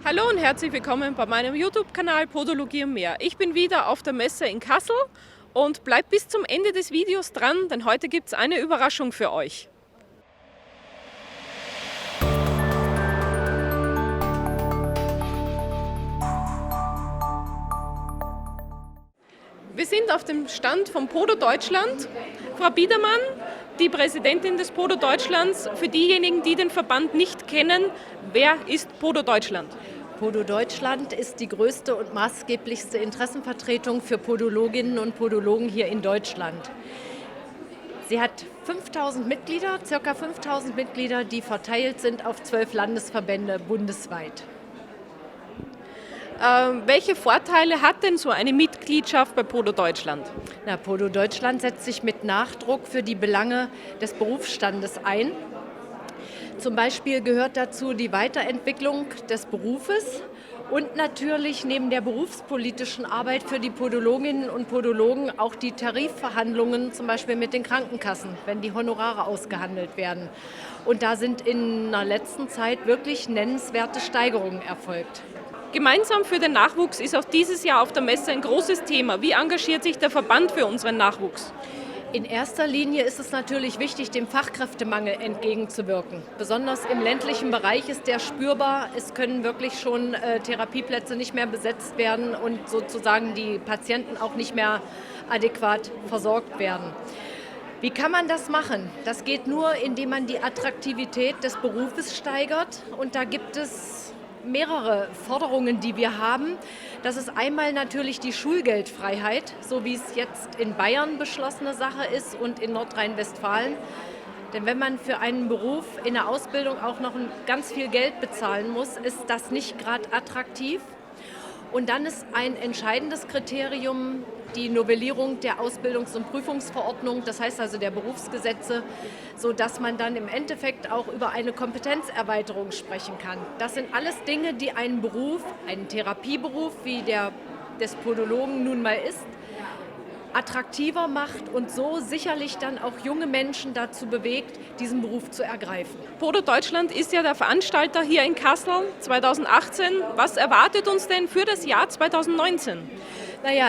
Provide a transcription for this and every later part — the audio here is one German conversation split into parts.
Hallo und herzlich willkommen bei meinem YouTube-Kanal Podologie und mehr. Ich bin wieder auf der Messe in Kassel und bleibt bis zum Ende des Videos dran, denn heute gibt es eine Überraschung für euch. Wir sind auf dem Stand von Podo Deutschland. Frau Biedermann, die Präsidentin des Podo Deutschlands, für diejenigen, die den Verband nicht kennen, wer ist Podo Deutschland? Podo Deutschland ist die größte und maßgeblichste Interessenvertretung für Podologinnen und Podologen hier in Deutschland. Sie hat 5000 Mitglieder, ca. 5000 Mitglieder, die verteilt sind auf 12 Landesverbände bundesweit. Welche Vorteile hat denn so eine Mitgliedschaft bei Podo Deutschland? Podo Deutschland setzt sich mit Nachdruck für die Belange des Berufsstandes ein. Zum Beispiel gehört dazu die Weiterentwicklung des Berufes und natürlich neben der berufspolitischen Arbeit für die Podologinnen und Podologen auch die Tarifverhandlungen, zum Beispiel mit den Krankenkassen, wenn die Honorare ausgehandelt werden. Und da sind in der letzten Zeit wirklich nennenswerte Steigerungen erfolgt. Gemeinsam für den Nachwuchs ist auch dieses Jahr auf der Messe ein großes Thema. Wie engagiert sich der Verband für unseren Nachwuchs? In erster Linie ist es natürlich wichtig, dem Fachkräftemangel entgegenzuwirken. Besonders im ländlichen Bereich ist der spürbar. Es können wirklich schon Therapieplätze nicht mehr besetzt werden und sozusagen die Patienten auch nicht mehr adäquat versorgt werden. Wie kann man das machen? Das geht nur, indem man die Attraktivität des Berufes steigert. Und da gibt es mehrere Forderungen, die wir haben. Das ist einmal natürlich die Schulgeldfreiheit, so wie es jetzt in Bayern beschlossene Sache ist und in Nordrhein-Westfalen. Denn wenn man für einen Beruf in der Ausbildung auch noch ganz viel Geld bezahlen muss, ist das nicht gerade attraktiv. Und dann ist ein entscheidendes Kriterium die Novellierung der Ausbildungs- und Prüfungsverordnung, das heißt also der Berufsgesetze, sodass man dann im Endeffekt auch über eine Kompetenzerweiterung sprechen kann. Das sind alles Dinge, die einen Beruf, einen Therapieberuf, wie der des Podologen nun mal ist, attraktiver macht und so sicherlich dann auch junge Menschen dazu bewegt, diesen Beruf zu ergreifen. Podo Deutschland ist ja der Veranstalter hier in Kassel 2018. Was erwartet uns denn für das Jahr 2019?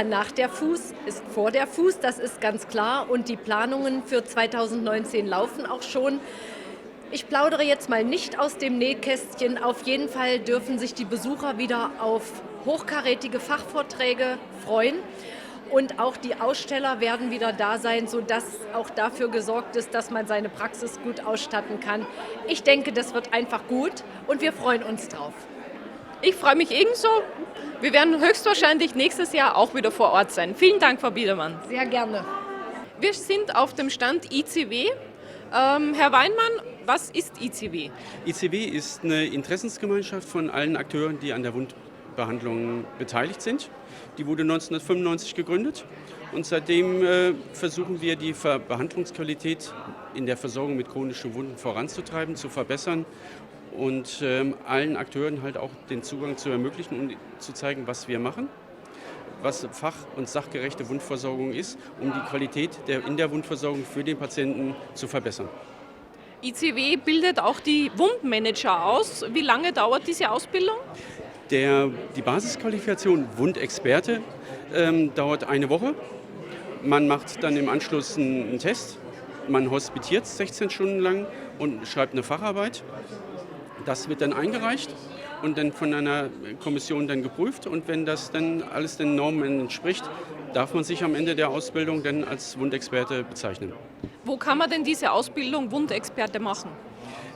Nach der Fuß ist vor der Fuß, das ist ganz klar. Und die Planungen für 2019 laufen auch schon. Ich plaudere jetzt mal nicht aus dem Nähkästchen. Auf jeden Fall dürfen sich die Besucher wieder auf hochkarätige Fachvorträge freuen. Und auch die Aussteller werden wieder da sein, sodass auch dafür gesorgt ist, dass man seine Praxis gut ausstatten kann. Ich denke, das wird einfach gut und wir freuen uns drauf. Ich freue mich ebenso. Wir werden höchstwahrscheinlich nächstes Jahr auch wieder vor Ort sein. Vielen Dank, Frau Biedermann. Sehr gerne. Wir sind auf dem Stand ICW. Herr Weinmann, was ist ICW? ICW ist eine Interessensgemeinschaft von allen Akteuren, die an der Wundbehandlung beteiligt sind. Die wurde 1995 gegründet und seitdem versuchen wir, die Behandlungsqualität in der Versorgung mit chronischen Wunden voranzutreiben, zu verbessern und allen Akteuren halt auch den Zugang zu ermöglichen und zu zeigen, was wir machen, was fach- und sachgerechte Wundversorgung ist, um die Qualität in der Wundversorgung für den Patienten zu verbessern. ICW bildet auch die Wundmanager aus. Wie lange dauert diese Ausbildung? Die Basisqualifikation Wundexperte dauert eine Woche. Man macht dann im Anschluss einen Test. Man hospitiert 16 Stunden lang und schreibt eine Facharbeit. Das wird dann eingereicht und dann von einer Kommission dann geprüft. Und wenn das dann alles den Normen entspricht, darf man sich am Ende der Ausbildung dann als Wundexperte bezeichnen. Wo kann man denn diese Ausbildung Wundexperte machen?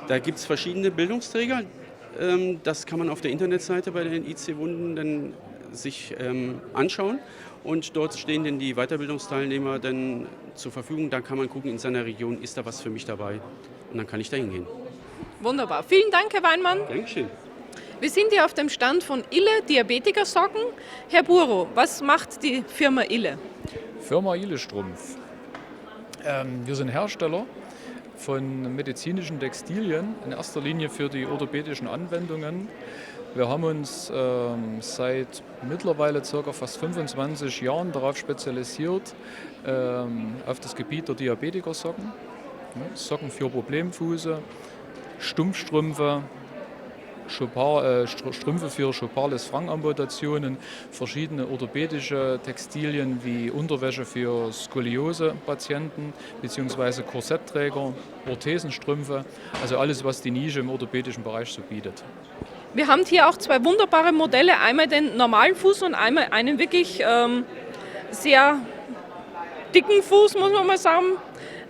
Da gibt es verschiedene Bildungsträger. Das kann man auf der Internetseite bei den IC-Wunden dann sich anschauen. Und dort stehen dann die Weiterbildungsteilnehmer dann zur Verfügung. Da kann man gucken, in seiner Region ist da was für mich dabei. Und dann kann ich da hingehen. Wunderbar. Vielen Dank, Herr Weinmann. Dankeschön. Wir sind hier auf dem Stand von Ille Diabetikersocken. Herr Buro, was macht die Firma Ille? Firma Ille Strumpf. Wir sind Hersteller von medizinischen Textilien, in erster Linie für die orthopädischen Anwendungen. Wir haben uns seit mittlerweile ca. fast 25 Jahren darauf spezialisiert, auf das Gebiet der Diabetikersocken. Socken für Problemfuße, Stumpfstrümpfe, Strümpfe für Chopard-Les-Franc-Amputationen, verschiedene orthopädische Textilien wie Unterwäsche für Skoliose-Patienten bzw. Korsettträger, Orthesenstrümpfe, also alles, was die Nische im orthopädischen Bereich so bietet. Wir haben hier auch zwei wunderbare Modelle, einmal den normalen Fuß und einmal einen wirklich sehr dicken Fuß, muss man mal sagen.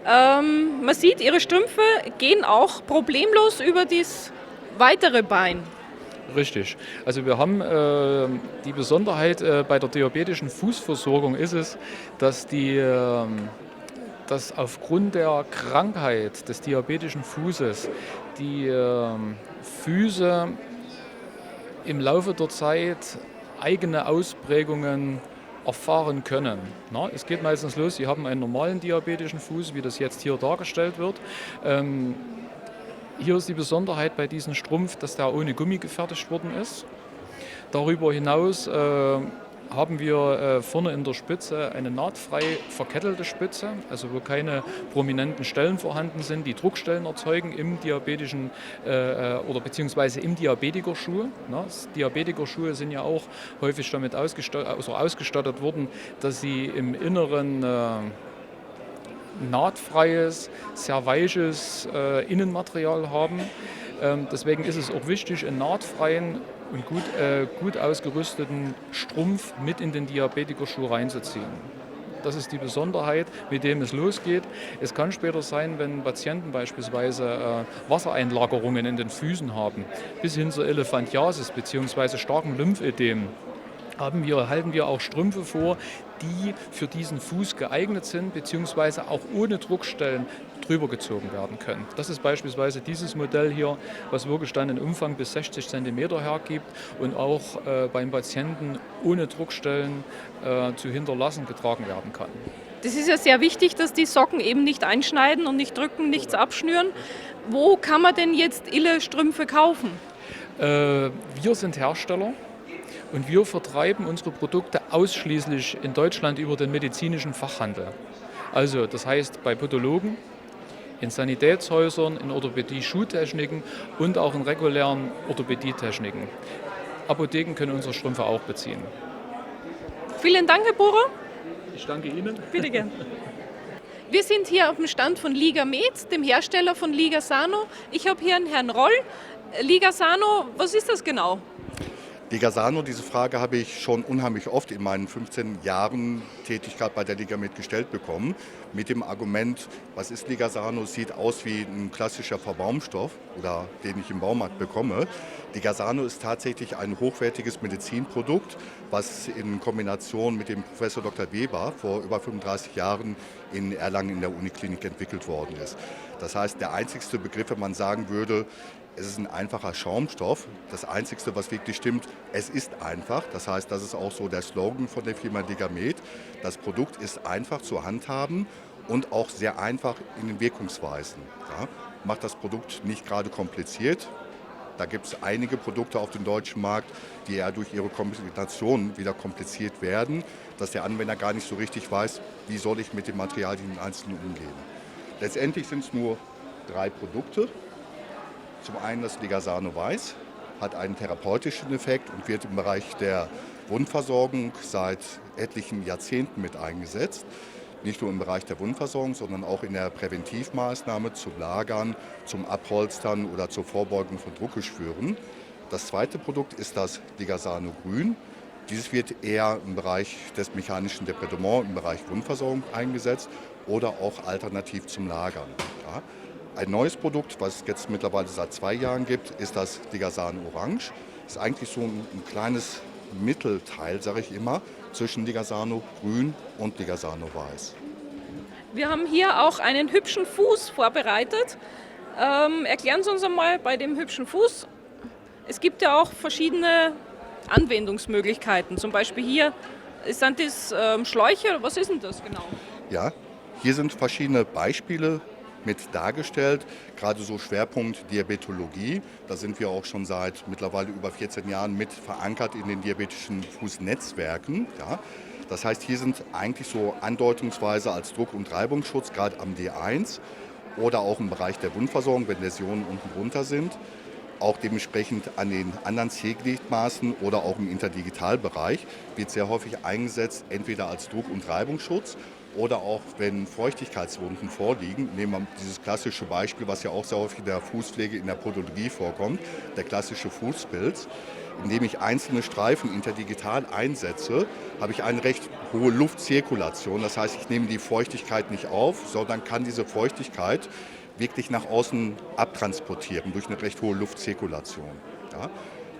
Man sieht, ihre Strümpfe gehen auch problemlos über das weitere Bein. Richtig. Also wir haben die Besonderheit bei der diabetischen Fußversorgung ist es, dass dass aufgrund der Krankheit des diabetischen Fußes die Füße im Laufe der Zeit eigene Ausprägungen erfahren können. Na, es geht meistens los, Sie haben einen normalen diabetischen Fuß, wie das jetzt hier dargestellt wird. Hier ist die Besonderheit bei diesem Strumpf, dass der ohne Gummi gefertigt worden ist. Darüber hinaus haben wir vorne in der Spitze eine nahtfrei verkettelte Spitze, also wo keine prominenten Stellen vorhanden sind, die Druckstellen erzeugen im diabetischen oder beziehungsweise im Diabetikerschuh. Diabetikerschuhe sind ja auch häufig damit ausgestattet worden, dass sie im Inneren nahtfreies, sehr weiches Innenmaterial haben. Deswegen ist es auch wichtig, einen nahtfreien und gut ausgerüsteten Strumpf mit in den Diabetikerschuh reinzuziehen. Das ist die Besonderheit, mit dem es losgeht. Es kann später sein, wenn Patienten beispielsweise Wassereinlagerungen in den Füßen haben, bis hin zur Elephantiasis bzw. starken Lymphödem. Halten wir auch Strümpfe vor, die für diesen Fuß geeignet sind, beziehungsweise auch ohne Druckstellen drüber gezogen werden können. Das ist beispielsweise dieses Modell hier, was wirklich dann einen Umfang bis 60 cm hergibt und auch beim Patienten ohne Druckstellen zu hinterlassen getragen werden kann. Das ist ja sehr wichtig, dass die Socken eben nicht einschneiden und nicht drücken, nichts abschnüren. Wo kann man denn jetzt Ille-Strümpfe kaufen? Wir sind Hersteller. Und wir vertreiben unsere Produkte ausschließlich in Deutschland über den medizinischen Fachhandel. Also das heißt bei Podologen, in Sanitätshäusern, in Orthopädie-Schuhtechniken und auch in regulären Orthopädietechniken. Apotheken können unsere Strümpfe auch beziehen. Vielen Dank, Herr Burer. Ich danke Ihnen. Bitte gern. Wir sind hier auf dem Stand von Ligamed, dem Hersteller von Ligasano. Ich habe hier einen Herrn Roll. Ligasano, was ist das genau? Ligasano, diese Frage habe ich schon unheimlich oft in meinen 15 Jahren Tätigkeit bei der Ligamed gestellt bekommen. Mit dem Argument, was ist Ligasano? Sieht aus wie ein klassischer Verbaumstoff, oder den ich im Baumarkt bekomme. Ligasano ist tatsächlich ein hochwertiges Medizinprodukt, was in Kombination mit dem Professor Dr. Weber vor über 35 Jahren in Erlangen in der Uniklinik entwickelt worden ist. Das heißt, der einzigste Begriff, wenn man sagen würde, es ist ein einfacher Schaumstoff. Das Einzige, was wirklich stimmt, es ist einfach. Das heißt, das ist auch so der Slogan von der Firma Ligamed. Das Produkt ist einfach zu handhaben und auch sehr einfach in den Wirkungsweisen. Ja, macht das Produkt nicht gerade kompliziert. Da gibt es einige Produkte auf dem deutschen Markt, die ja durch ihre Kombination wieder kompliziert werden, dass der Anwender gar nicht so richtig weiß, wie soll ich mit den Materialien im Einzelnen umgehen. Letztendlich sind es nur 3 Produkte. Zum einen das Ligasano Weiß, hat einen therapeutischen Effekt und wird im Bereich der Wundversorgung seit etlichen Jahrzehnten mit eingesetzt. Nicht nur im Bereich der Wundversorgung, sondern auch in der Präventivmaßnahme zum Lagern, zum Abholstern oder zur Vorbeugung von Druckgeschwüren. Das zweite Produkt ist das Ligasano Grün. Dieses wird eher im Bereich des mechanischen Debridement, im Bereich Wundversorgung eingesetzt oder auch alternativ zum Lagern. Ja. Ein neues Produkt, was es jetzt mittlerweile seit 2 Jahren gibt, ist das Ligasano Orange. Ist eigentlich so ein kleines Mittelteil, sage ich immer, zwischen Ligasano Grün und Ligasano Weiß. Wir haben hier auch einen hübschen Fuß vorbereitet. Erklären Sie uns einmal bei dem hübschen Fuß. Es gibt ja auch verschiedene Anwendungsmöglichkeiten. Zum Beispiel hier sind das Schläuche. Was ist denn das genau? Ja, hier sind verschiedene Beispiele mit dargestellt, gerade so Schwerpunkt Diabetologie. Da sind wir auch schon seit mittlerweile über 14 Jahren mit verankert in den diabetischen Fußnetzwerken. Ja. Das heißt, hier sind eigentlich so andeutungsweise als Druck- und Reibungsschutz, gerade am D1 oder auch im Bereich der Wundversorgung, wenn Läsionen unten drunter sind. auch dementsprechend an den anderen Ziergliedmaßen oder auch im Interdigitalbereich wird sehr häufig eingesetzt, entweder als Druck- und Reibungsschutz oder auch, wenn Feuchtigkeitswunden vorliegen. Nehmen wir dieses klassische Beispiel, was ja auch sehr häufig in der Fußpflege, in der Podologie vorkommt, der klassische Fußpilz. Indem ich einzelne Streifen interdigital einsetze, habe ich eine recht hohe Luftzirkulation. Das heißt, ich nehme die Feuchtigkeit nicht auf, sondern kann diese Feuchtigkeit wirklich nach außen abtransportieren durch eine recht hohe Luftzirkulation. Ja?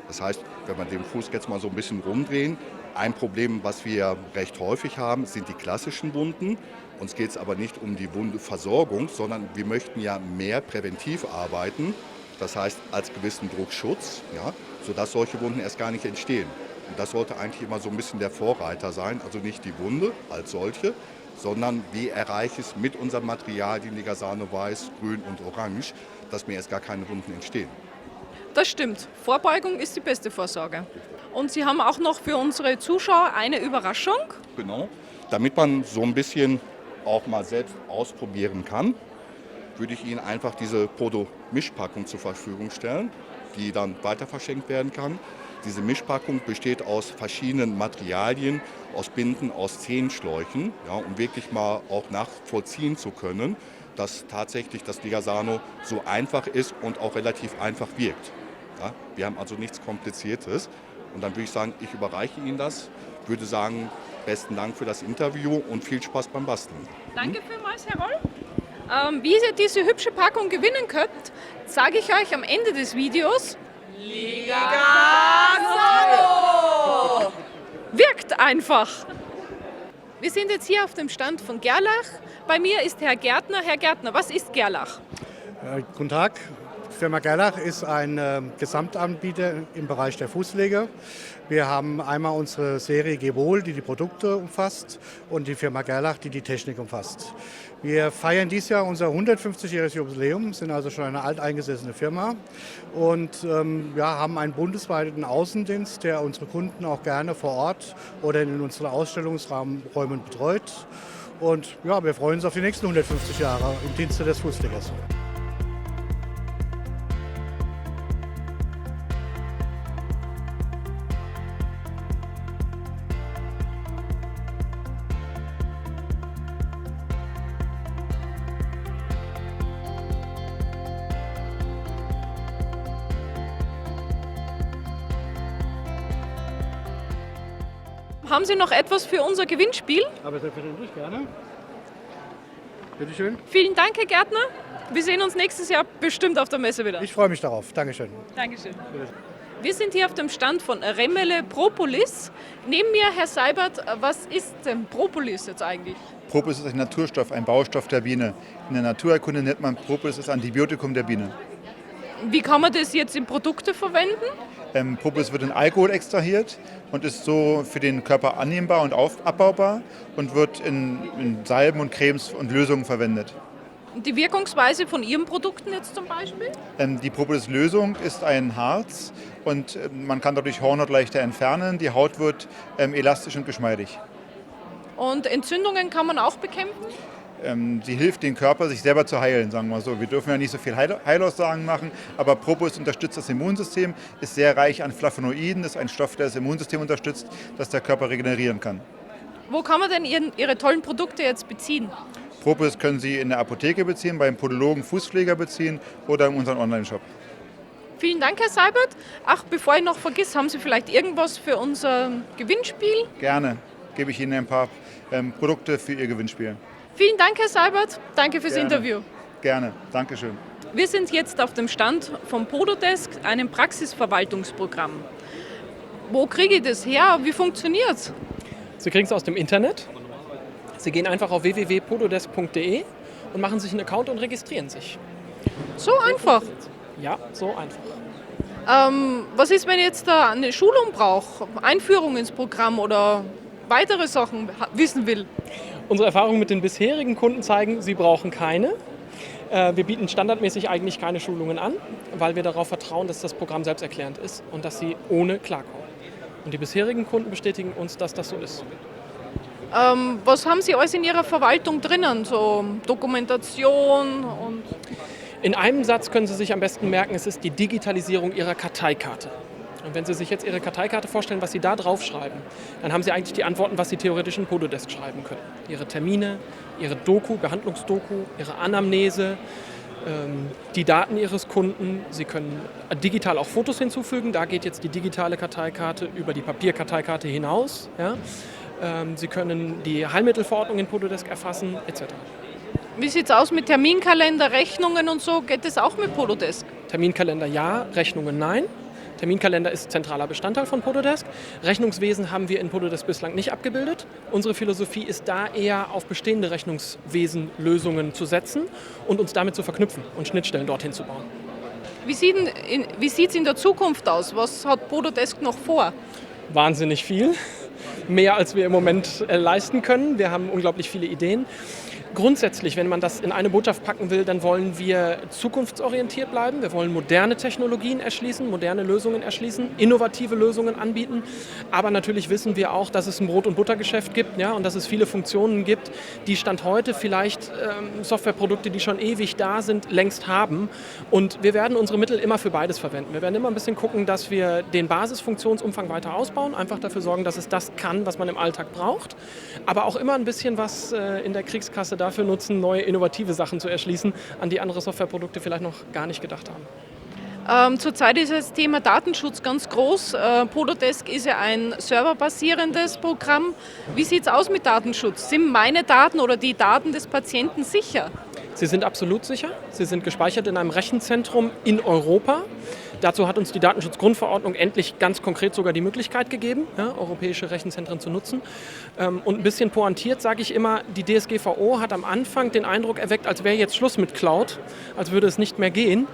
Das heißt, wenn wir den Fuß jetzt mal so ein bisschen rumdrehen, ein Problem, was wir recht häufig haben, sind die klassischen Wunden. Uns geht es aber nicht um die Wundeversorgung, sondern wir möchten ja mehr präventiv arbeiten. Das heißt, als gewissen Druckschutz, ja, sodass solche Wunden erst gar nicht entstehen. Und das sollte eigentlich immer so ein bisschen der Vorreiter sein. Also nicht die Wunde als solche, sondern wie erreiche ich es mit unserem Material, die Ligasano Weiß, Grün und Orange, dass mir erst gar keine Wunden entstehen. Das stimmt. Vorbeugung ist die beste Vorsorge. Und Sie haben auch noch für unsere Zuschauer eine Überraschung. Genau. Damit man so ein bisschen auch mal selbst ausprobieren kann, würde ich Ihnen einfach diese Podo-Mischpackung zur Verfügung stellen, die dann weiter verschenkt werden kann. Diese Mischpackung besteht aus verschiedenen Materialien, aus Binden, aus Zehenschläuchen, ja, um wirklich mal auch nachvollziehen zu können, dass tatsächlich das Ligasano so einfach ist und auch relativ einfach wirkt. Ja, wir haben also nichts Kompliziertes. Und dann würde ich sagen, ich überreiche Ihnen das, würde sagen, besten Dank für das Interview und viel Spaß beim Basteln. Danke vielmals, Herr Roll. Wie ihr diese hübsche Packung gewinnen könnt, sage ich euch am Ende des Videos. Ligasano! Wirkt einfach! Wir sind jetzt hier auf dem Stand von Gerlach. Bei mir ist Herr Gärtner. Herr Gärtner, was ist Gerlach? Guten Tag. Die Firma Gerlach ist ein Gesamtanbieter im Bereich der Fußpflege. Wir haben einmal unsere Serie Gewol, die die Produkte umfasst, und die Firma Gerlach, die die Technik umfasst. Wir feiern dieses Jahr unser 150-jähriges Jubiläum, sind also schon eine alteingesessene Firma und haben einen bundesweiten Außendienst, der unsere Kunden auch gerne vor Ort oder in unseren Ausstellungsräumen betreut. Und ja, wir freuen uns auf die nächsten 150 Jahre im Dienste des Fußpflegers. Haben Sie noch etwas für unser Gewinnspiel? Aber selbstverständlich, gerne. Bitte schön. Vielen Dank, Herr Gärtner. Wir sehen uns nächstes Jahr bestimmt auf der Messe wieder. Ich freue mich darauf. Dankeschön. Dankeschön. Wir sind hier auf dem Stand von Remmele Propolis. Neben mir, Herr Seibert, was ist denn Propolis jetzt eigentlich? Propolis ist ein Naturstoff, ein Baustoff der Biene. In der Naturheilkunde nennt man Propolis das Antibiotikum der Biene. Wie kann man das jetzt in Produkte verwenden? Propolis wird in Alkohol extrahiert und ist so für den Körper annehmbar und abbaubar und wird in Salben und Cremes und Lösungen verwendet. Und die Wirkungsweise von Ihren Produkten jetzt zum Beispiel? Die Propolis-Lösung ist ein Harz und man kann dadurch Hornhaut leichter entfernen. Die Haut wird elastisch und geschmeidig. Und Entzündungen kann man auch bekämpfen? Sie hilft dem Körper, sich selber zu heilen, sagen wir so. Wir dürfen ja nicht so viel Heilaussagen machen, aber Propolis unterstützt das Immunsystem, ist sehr reich an Flavonoiden, ist ein Stoff, der das Immunsystem unterstützt, dass der Körper regenerieren kann. Wo kann man denn Ihre tollen Produkte jetzt beziehen? Propolis können Sie in der Apotheke beziehen, beim Podologen, Fußpfleger beziehen oder in unserem Online-Shop. Vielen Dank, Herr Seibert. Ach, bevor ich noch vergiss, haben Sie vielleicht irgendwas für unser Gewinnspiel? Gerne gebe ich Ihnen ein paar Produkte für Ihr Gewinnspiel. Vielen Dank, Herr Seibert. Danke fürs Interview. Gerne, Dankeschön. Wir sind jetzt auf dem Stand vom Pododesk, einem Praxisverwaltungsprogramm. Wo kriege ich das her? Wie funktioniert es? Sie kriegen es aus dem Internet. Sie gehen einfach auf www.pododesk.de und machen sich einen Account und registrieren sich. So einfach? Ja, so einfach. Was ist, wenn ich jetzt da eine Schulung brauche, Einführung ins Programm oder weitere Sachen wissen will? Unsere Erfahrungen mit den bisherigen Kunden zeigen, sie brauchen keine. Wir bieten standardmäßig eigentlich keine Schulungen an, weil wir darauf vertrauen, dass das Programm selbsterklärend ist und dass sie ohne klarkommen. Und die bisherigen Kunden bestätigen uns, dass das so ist. Was haben Sie alles in Ihrer Verwaltung drinnen? So Dokumentation und... In einem Satz können Sie sich am besten merken, es ist die Digitalisierung Ihrer Karteikarte. Und wenn Sie sich jetzt Ihre Karteikarte vorstellen, was Sie da draufschreiben, dann haben Sie eigentlich die Antworten, was Sie theoretisch in Pododesk schreiben können. Ihre Termine, Ihre Doku, Behandlungsdoku, Ihre Anamnese, die Daten Ihres Kunden. Sie können digital auch Fotos hinzufügen. Da geht jetzt die digitale Karteikarte über die Papierkarteikarte hinaus. Ja? Sie können die Heilmittelverordnung in Pododesk erfassen, etc. Wie sieht es aus mit Terminkalender, Rechnungen und so? Geht das auch mit Pododesk? Terminkalender ja, Rechnungen nein. Terminkalender ist zentraler Bestandteil von Pododesk. Rechnungswesen haben wir in Pododesk bislang nicht abgebildet. Unsere Philosophie ist da eher auf bestehende Rechnungswesenlösungen zu setzen und uns damit zu verknüpfen und Schnittstellen dorthin zu bauen. Wie sieht es in der Zukunft aus? Was hat Pododesk noch vor? Wahnsinnig viel. Mehr als wir im Moment leisten können. Wir haben unglaublich viele Ideen. Grundsätzlich, wenn man das in eine Botschaft packen will, dann wollen wir zukunftsorientiert bleiben. Wir wollen moderne Technologien erschließen, moderne Lösungen erschließen, innovative Lösungen anbieten. Aber natürlich wissen wir auch, dass es ein Brot- und Buttergeschäft gibt, ja, und dass es viele Funktionen gibt, die Stand heute vielleicht Softwareprodukte, die schon ewig da sind, längst haben. Und wir werden unsere Mittel immer für beides verwenden. Wir werden immer ein bisschen gucken, dass wir den Basisfunktionsumfang weiter ausbauen, einfach dafür sorgen, dass es das kann, was man im Alltag braucht. Aber auch immer ein bisschen was in der Kriegskasse dafür nutzen, neue innovative Sachen zu erschließen, an die andere Softwareprodukte vielleicht noch gar nicht gedacht haben. Zurzeit ist das Thema Datenschutz ganz groß. Pododesk ist ja ein serverbasierendes Programm. Wie sieht es aus mit Datenschutz? Sind meine Daten oder die Daten des Patienten sicher? Sie sind absolut sicher. Sie sind gespeichert in einem Rechenzentrum in Europa. Dazu hat uns die Datenschutzgrundverordnung endlich ganz konkret sogar die Möglichkeit gegeben, ja, europäische Rechenzentren zu nutzen. Und ein bisschen pointiert sage ich immer, die DSGVO hat am Anfang den Eindruck erweckt, als wäre jetzt Schluss mit Cloud, als würde es nicht mehr gehen.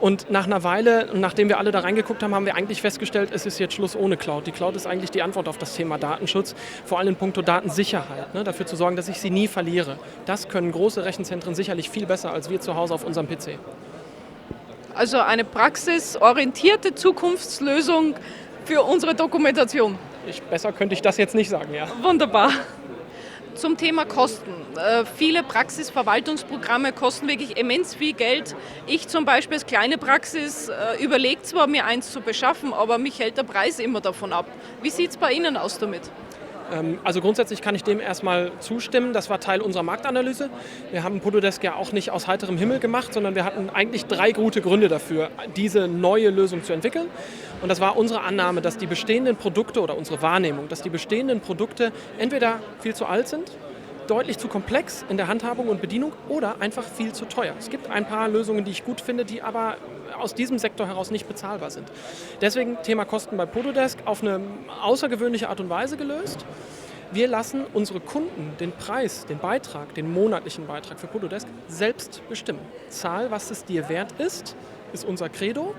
Und nach einer Weile, nachdem wir alle da reingeguckt haben, haben wir eigentlich festgestellt, es ist jetzt Schluss ohne Cloud. Die Cloud ist eigentlich die Antwort auf das Thema Datenschutz, vor allem in puncto Datensicherheit, ne, dafür zu sorgen, dass ich sie nie verliere. Das können große Rechenzentren sicherlich viel besser als wir zu Hause auf unserem PC. Also eine praxisorientierte Zukunftslösung für unsere Dokumentation. Besser könnte ich das jetzt nicht sagen, ja. Wunderbar. Zum Thema Kosten. Viele Praxisverwaltungsprogramme kosten wirklich immens viel Geld. Ich zum Beispiel als kleine Praxis überlege zwar, mir eins zu beschaffen, aber mich hält der Preis immer davon ab. Wie sieht es bei Ihnen aus damit? Also grundsätzlich kann ich dem erstmal zustimmen. Das war Teil unserer Marktanalyse. Wir haben Pododesk ja auch nicht aus heiterem Himmel gemacht, sondern wir hatten eigentlich 3 gute Gründe dafür, diese neue Lösung zu entwickeln. Und das war unsere Annahme, dass die bestehenden Produkte oder unsere Wahrnehmung, dass die bestehenden Produkte entweder viel zu alt sind, deutlich zu komplex in der Handhabung und Bedienung oder einfach viel zu teuer. Es gibt ein paar Lösungen, die ich gut finde, die aber aus diesem Sektor heraus nicht bezahlbar sind. Deswegen Thema Kosten bei Pododesk auf eine außergewöhnliche Art und Weise gelöst. Wir lassen unsere Kunden den Preis, den Beitrag, den monatlichen Beitrag für Pododesk selbst bestimmen. Zahl, was es dir wert ist unser Credo.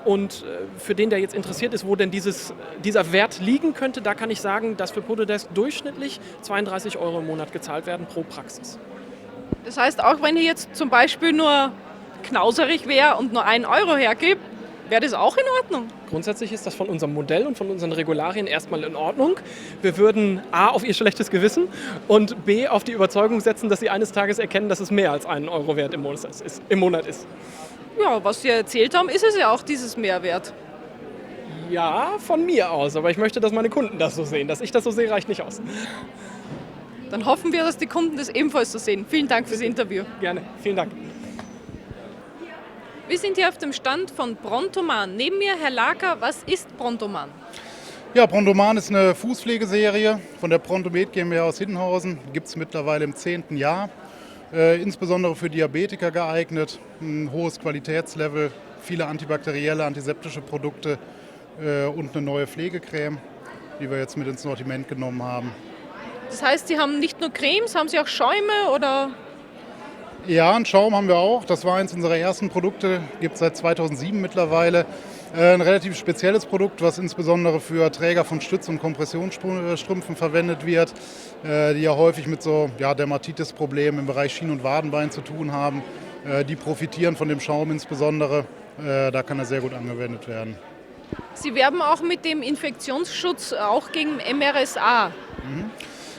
Und für den, der jetzt interessiert ist, wo denn dieser Wert liegen könnte, da kann ich sagen, dass für Pododesk durchschnittlich 32 € im Monat gezahlt werden pro Praxis. Das heißt, auch wenn ich jetzt zum Beispiel nur knauserig wäre und nur 1 € hergebe, wäre das auch in Ordnung? Grundsätzlich ist das von unserem Modell und von unseren Regularien erstmal in Ordnung. Wir würden A, auf ihr schlechtes Gewissen und B, auf die Überzeugung setzen, dass sie eines Tages erkennen, dass es mehr als 1 € wert im Monat ist. Ja, was Sie erzählt haben, ist es ja auch dieses Mehrwert. Ja, von mir aus, aber ich möchte, dass meine Kunden das so sehen. Dass ich das so sehe, reicht nicht aus. Dann hoffen wir, dass die Kunden das ebenfalls so sehen. Vielen Dank fürs Interview. Gerne, vielen Dank. Wir sind hier auf dem Stand von Brontoman. Neben mir Herr Laker, was ist Brontoman? Ja, Brontoman ist eine Fußpflegeserie von der Brontomed GmbH aus Hiddenhausen. Gibt es mittlerweile im 10. Jahr. Insbesondere für Diabetiker geeignet. Ein hohes Qualitätslevel, viele antibakterielle, antiseptische Produkte und eine neue Pflegecreme, die wir jetzt mit ins Sortiment genommen haben. Das heißt, Sie haben nicht nur Cremes, haben Sie auch Schäume oder? Ja, einen Schaum haben wir auch. Das war eins unserer ersten Produkte, gibt es seit 2007 mittlerweile. Ein relativ spezielles Produkt, was insbesondere für Träger von Stütz- und Kompressionsstrümpfen verwendet wird, die ja häufig mit so Dermatitis-Problemen im Bereich Schien- und Wadenbein zu tun haben. Die profitieren von dem Schaum insbesondere. Da kann er sehr gut angewendet werden. Sie werben auch mit dem Infektionsschutz auch gegen MRSA.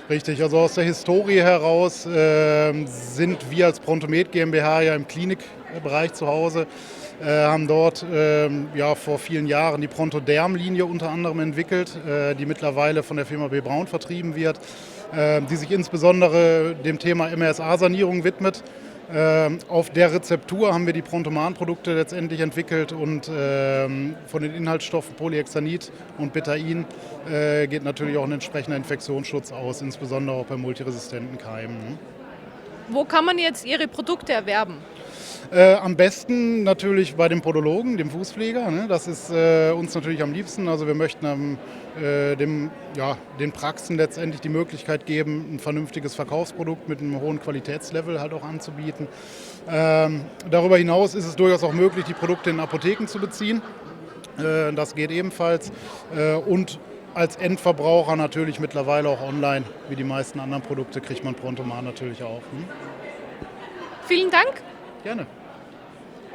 Richtig, also aus der Historie heraus sind wir als Brontomed GmbH ja im Bereich zu Hause. Haben dort vor vielen Jahren die Pronto-Derm-Linie unter anderem entwickelt, die mittlerweile von der Firma B. Braun vertrieben wird, die sich insbesondere dem Thema MRSA-Sanierung widmet. Auf der Rezeptur haben wir die Prontoman-Produkte letztendlich entwickelt und von den Inhaltsstoffen Polyhexanid und Betain geht natürlich auch ein entsprechender Infektionsschutz aus, insbesondere auch bei multiresistenten Keimen. Wo kann man jetzt Ihre Produkte erwerben? Am besten natürlich bei dem Podologen, dem Fußpfleger. Ne? Das ist uns natürlich am liebsten. Also wir möchten den Praxen letztendlich die Möglichkeit geben, ein vernünftiges Verkaufsprodukt mit einem hohen Qualitätslevel halt auch anzubieten. Darüber hinaus ist es durchaus auch möglich, die Produkte in Apotheken zu beziehen. Das geht ebenfalls. Und als Endverbraucher natürlich mittlerweile auch online, wie die meisten anderen Produkte, kriegt man Prontoman natürlich auch. Vielen Dank. Gerne.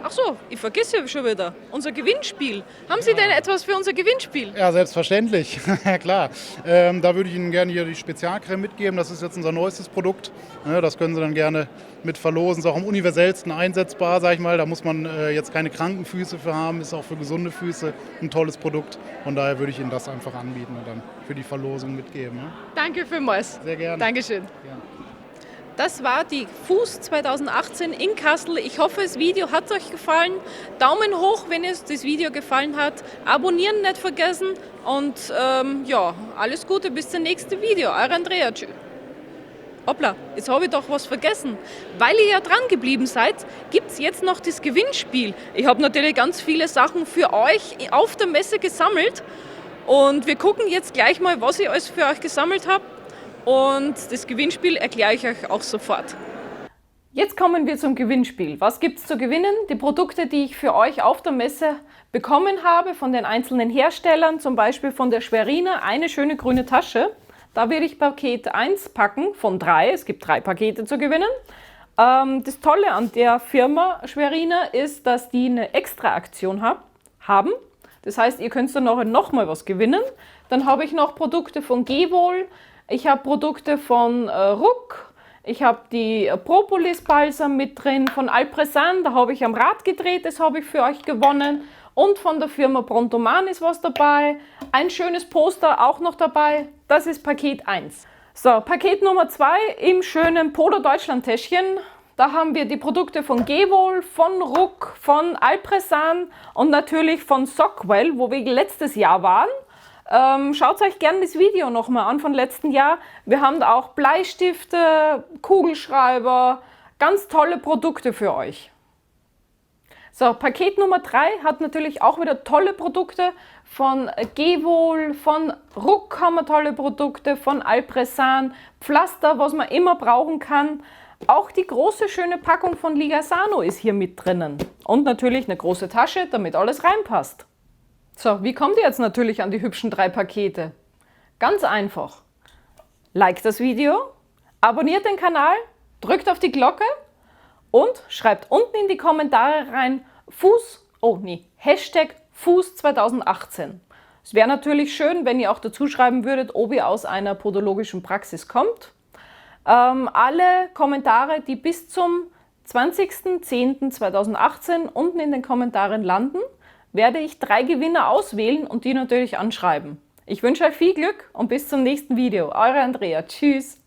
Ach so, ich vergesse ja schon wieder. Unser Gewinnspiel. Haben Sie denn etwas für unser Gewinnspiel? Ja, selbstverständlich. Ja, klar. Da würde ich Ihnen gerne hier die Spezialcreme mitgeben. Das ist jetzt unser neuestes Produkt. Das können Sie dann gerne mit verlosen. Ist auch am universellsten einsetzbar, sag ich mal. Da muss man jetzt keine kranken Füße für haben. Ist auch für gesunde Füße ein tolles Produkt. Von daher würde ich Ihnen das einfach anbieten und dann für die Verlosung mitgeben. Danke vielmals. Sehr gerne. Dankeschön. Gerne. Das war die FUS 2018 in Kassel. Ich hoffe, das Video hat euch gefallen. Daumen hoch, wenn es das Video gefallen hat. Abonnieren nicht vergessen. Und alles Gute bis zum nächsten Video. Eure Andrea. Tschüss. Hoppla, jetzt habe ich doch was vergessen. Weil ihr ja dran geblieben seid, gibt es jetzt noch das Gewinnspiel. Ich habe natürlich ganz viele Sachen für euch auf der Messe gesammelt. Und wir gucken jetzt gleich mal, was ich alles für euch gesammelt habe. Und das Gewinnspiel erkläre ich euch auch sofort. Jetzt kommen wir zum Gewinnspiel. Was gibt es zu gewinnen? Die Produkte, die ich für euch auf der Messe bekommen habe von den einzelnen Herstellern, zum Beispiel von der Schweriner, eine schöne grüne Tasche. Da werde ich Paket 1 packen von 3. Es gibt 3 Pakete zu gewinnen. Das Tolle an der Firma Schweriner ist, dass die eine Extra-Aktion haben. Das heißt, ihr könnt dann noch mal was gewinnen. Dann habe ich noch Produkte von Gevol. Ich habe Produkte von Ruck, ich habe die Propolis-Balsam mit drin, von Alpresan, da habe ich am Rad gedreht, das habe ich für euch gewonnen. Und von der Firma Prontoman ist was dabei, ein schönes Poster auch noch dabei, das ist Paket 1. So, Paket Nummer 2 im schönen Polo Deutschland Täschchen. Da haben wir die Produkte von Gevol, von Ruck, von Alpresan und natürlich von Sockwell, wo wir letztes Jahr waren. Schaut euch gerne das Video nochmal an von letzten Jahr. Wir haben da auch Bleistifte, Kugelschreiber, ganz tolle Produkte für euch. So, Paket Nummer 3 hat natürlich auch wieder tolle Produkte von Gevol, von Ruck haben wir tolle Produkte, von Alpresan, Pflaster, was man immer brauchen kann. Auch die große schöne Packung von Ligasano ist hier mit drinnen. Und natürlich eine große Tasche, damit alles reinpasst. So, wie kommt ihr jetzt natürlich an die hübschen 3 Pakete? Ganz einfach. Like das Video, abonniert den Kanal, drückt auf die Glocke und schreibt unten in die Kommentare rein Hashtag FUS 2018. Es wäre natürlich schön, wenn ihr auch dazu schreiben würdet, ob ihr aus einer podologischen Praxis kommt. Alle Kommentare, die bis zum 20.10.2018 unten in den Kommentaren landen, werde ich 3 Gewinner auswählen und die natürlich anschreiben. Ich wünsche euch viel Glück und bis zum nächsten Video. Eure Andrea. Tschüss.